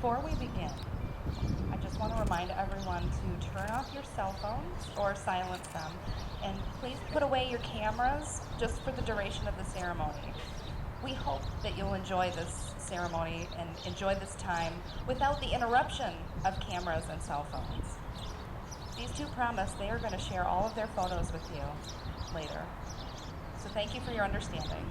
Before we begin, I just want to remind everyone to turn off your cell phones or silence them, and please put away your cameras just for the duration of the ceremony. We hope that you'll enjoy this ceremony and enjoy this time without the interruption of cameras and cell phones. These two promise they are going to share all of their photos with you later. So thank you for your understanding.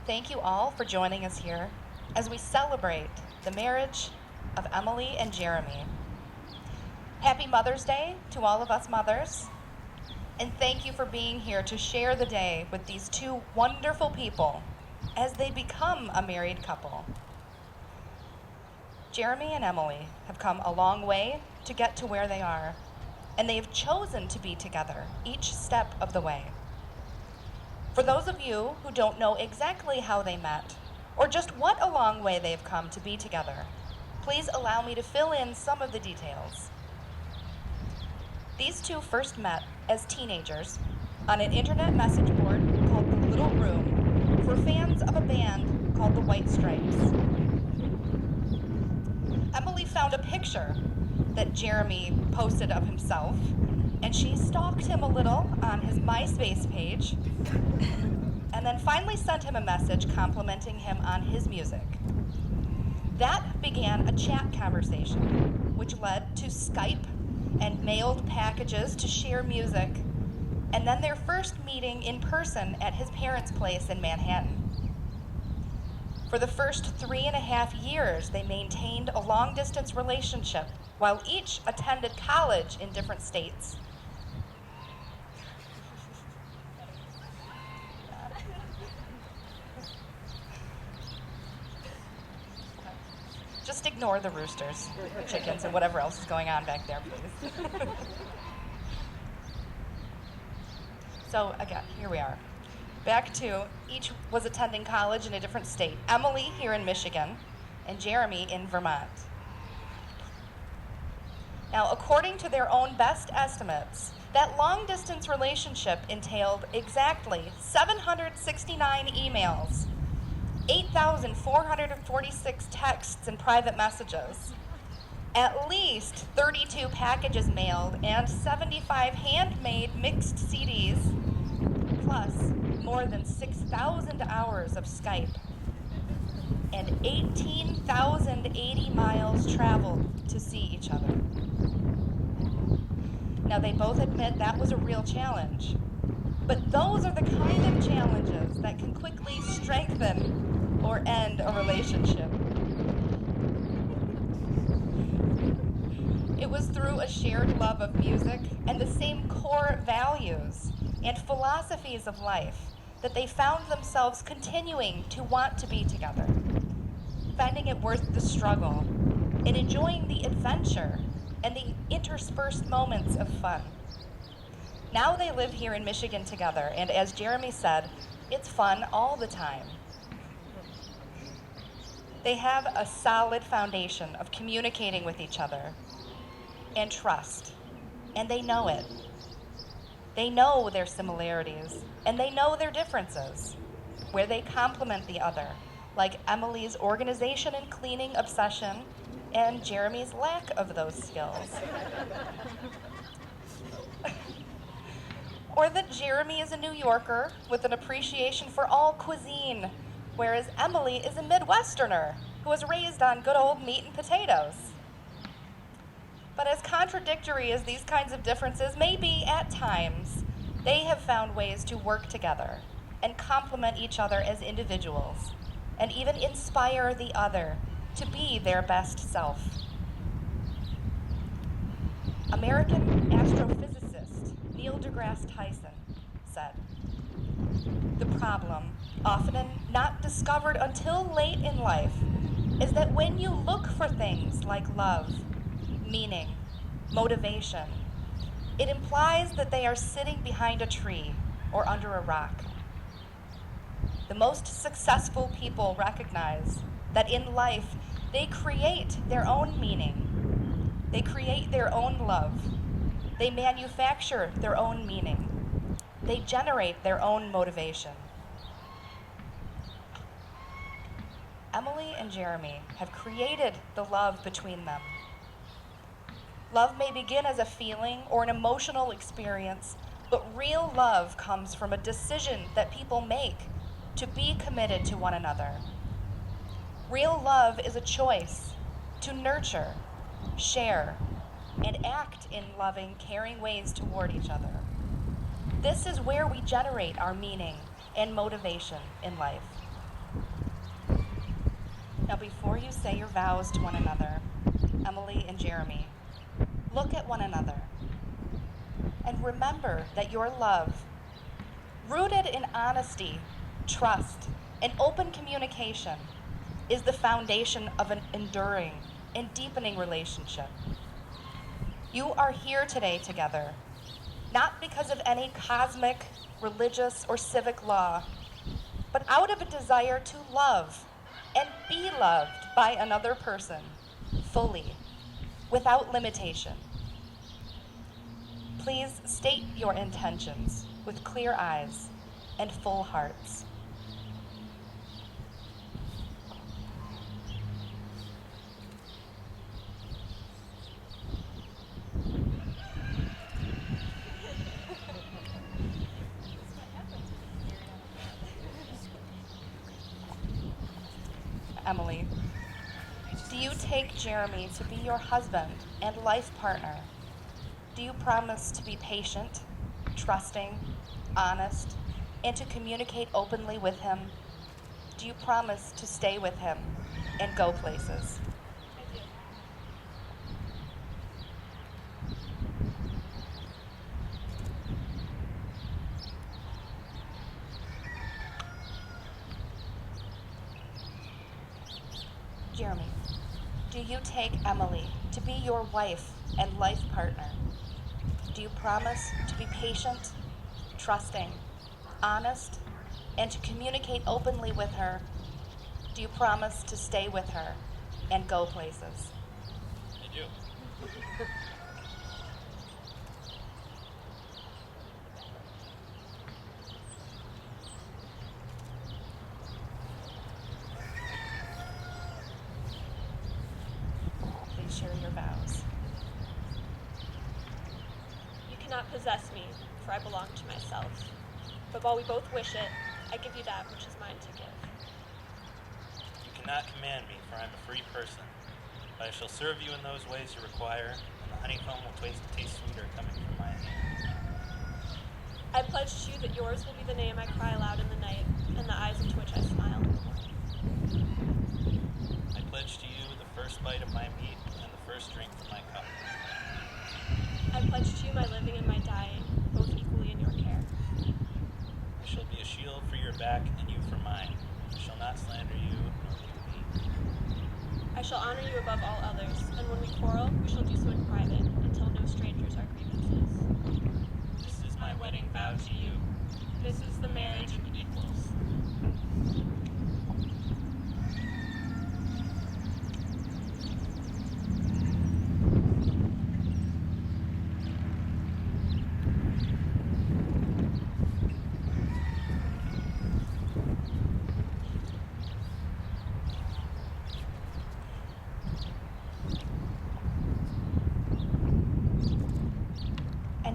Thank you all for joining us here as we celebrate the marriage of Emily and Jeremy. Happy Mother's Day to all of us mothers, and thank you for being here to share the day with these two wonderful people as they become a married couple. Jeremy and Emily have come a long way to get to where they are, and they have chosen to be together each step of the way. For those of you who don't know exactly how they met, or just what a long way they've come to be together, please allow me to fill in some of the details. These two first met as teenagers on an internet message board called The Little Room for fans of a band called the White Stripes. Emily found a picture that Jeremy posted of himself, and she stalked him a little on his MySpace page, and then finally sent him a message complimenting him on his music. That began a chat conversation, which led to Skype and mailed packages to share music, and then their first meeting in person at his parents' place in Manhattan. For the first 3.5 years, they maintained a long-distance relationship while each attended college in different states. Just ignore the roosters, chickens, and whatever else is going on back there, please. So again, here we are. Back to each was attending college in a different state. Emily here in Michigan, and Jeremy in Vermont. Now, according to their own best estimates, that long-distance relationship entailed exactly 769 emails, 8,446 texts and private messages, at least 32 packages mailed, and 75 handmade mixed CDs, plus more than 6,000 hours of Skype, and 18,080 miles traveled to see each other. Now, they both admit that was a real challenge, but those are the kind of challenges that can quickly strengthen or end a relationship. It was through a shared love of music and the same core values and philosophies of life that they found themselves continuing to want to be together, finding it worth the struggle and enjoying the adventure and the interspersed moments of fun. Now they live here in Michigan together, and as Jeremy said, it's fun all the time. They have a solid foundation of communicating with each other, and trust, and they know it. They know their similarities, and they know their differences, where they complement the other, like Emily's organization and cleaning obsession and Jeremy's lack of those skills. Or that Jeremy is a New Yorker with an appreciation for all cuisine, whereas Emily is a Midwesterner who was raised on good old meat and potatoes. But as contradictory as these kinds of differences may be at times, they have found ways to work together and complement each other as individuals, and even inspire the other to be their best self. American astrophysicist Neil deGrasse Tyson said, "The problem, often not discovered until late in life, is that when you look for things like love, meaning, motivation, it implies that they are sitting behind a tree or under a rock. The most successful people recognize that in life they create their own meaning. They create their own love. They manufacture their own meaning. They generate their own motivation." Emily and Jeremy have created the love between them. Love may begin as a feeling or an emotional experience, but real love comes from a decision that people make to be committed to one another. Real love is a choice to nurture, share, and act in loving, caring ways toward each other. This is where we generate our meaning and motivation in life. Now, before you say your vows to one another, Emily and Jeremy, look at one another and remember that your love, rooted in honesty, trust, and open communication, is the foundation of an enduring and deepening relationship. You are here today together, not because of any cosmic, religious, or civic law, but out of a desire to love and be loved by another person fully, without limitation. Please state your intentions with clear eyes and full hearts. Emily, do you take Jeremy to be your husband and life partner? Do you promise to be patient, trusting, honest, and to communicate openly with him? Do you promise to stay with him and go places? I do. Jeremy, do you take Emily to be your wife and life partner? Do you promise to be patient, trusting, honest, and to communicate openly with her? Do you promise to stay with her and go places? I do. Please share your vows. You cannot possess me, for I belong to myself. But while we both wish it, I give you that which is mine to give. You cannot command me, for I am a free person. But I shall serve you in those ways you require, and the honeycomb will taste sweeter coming from my hand. I pledge to you that yours will be the name I cry aloud in the night, and the eyes into which I smile. I pledge to you the first bite of my meat and the first drink from my cup. I pledge to you my living and my dying, both equally in your care. I shall be a shield for your back and you for mine. I shall not slander you, nor you me. I shall honor you above all others, and when we quarrel, we shall do so in private, and tell no strangers our grievances. This is my wedding vow to you. This is the marriage of equals.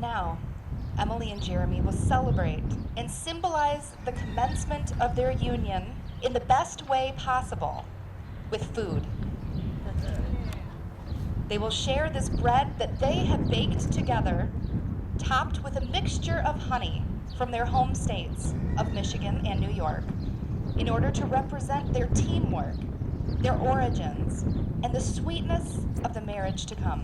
now, Emily and Jeremy will celebrate and symbolize the commencement of their union in the best way possible, with food. They will share this bread that they have baked together, topped with a mixture of honey from their home states of Michigan and New York, in order to represent their teamwork, their origins, and the sweetness of the marriage to come.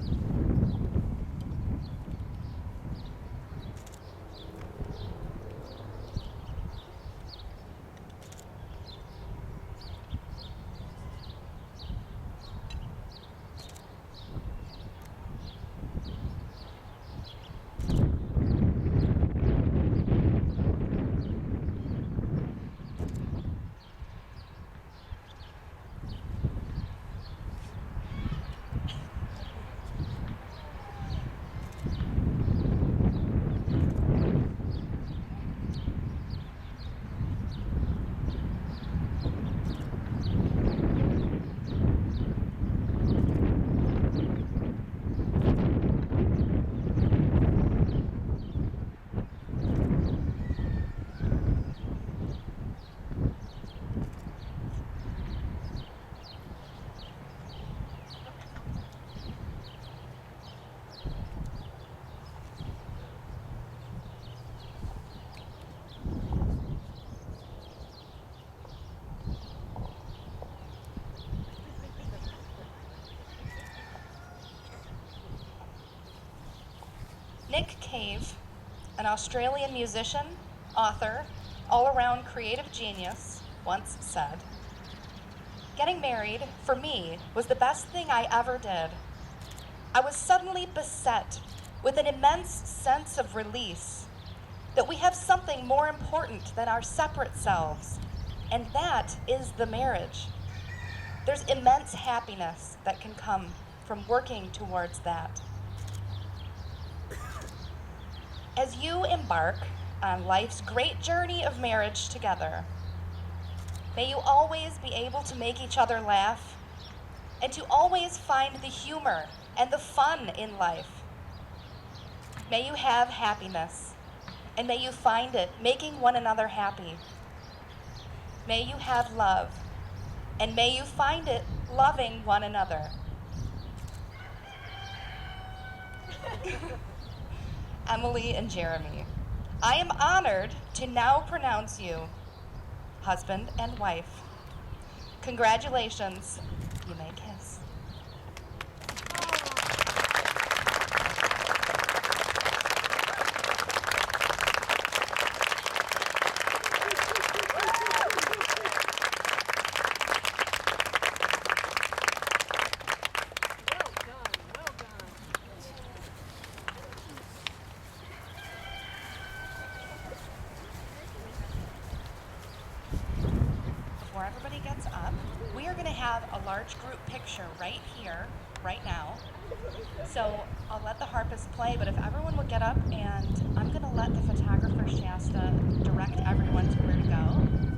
Nick Cave, an Australian musician, author, all-around creative genius, once said, "Getting married, for me, was the best thing I ever did. I was suddenly beset with an immense sense of release, that we have something more important than our separate selves, and that is the marriage. There's immense happiness that can come from working towards that." As you embark on life's great journey of marriage together, may you always be able to make each other laugh and to always find the humor and the fun in life. May you have happiness, and may you find it making one another happy. May you have love, and may you find it loving one another. Emily and Jeremy, I am honored to now pronounce you husband and wife. Congratulations. You may kiss. Before everybody gets up, we are going to have a large group picture right here, right now. So I'll let the harpist play, but if everyone will get up, and I'm going to let the photographer Shasta direct everyone to where to go.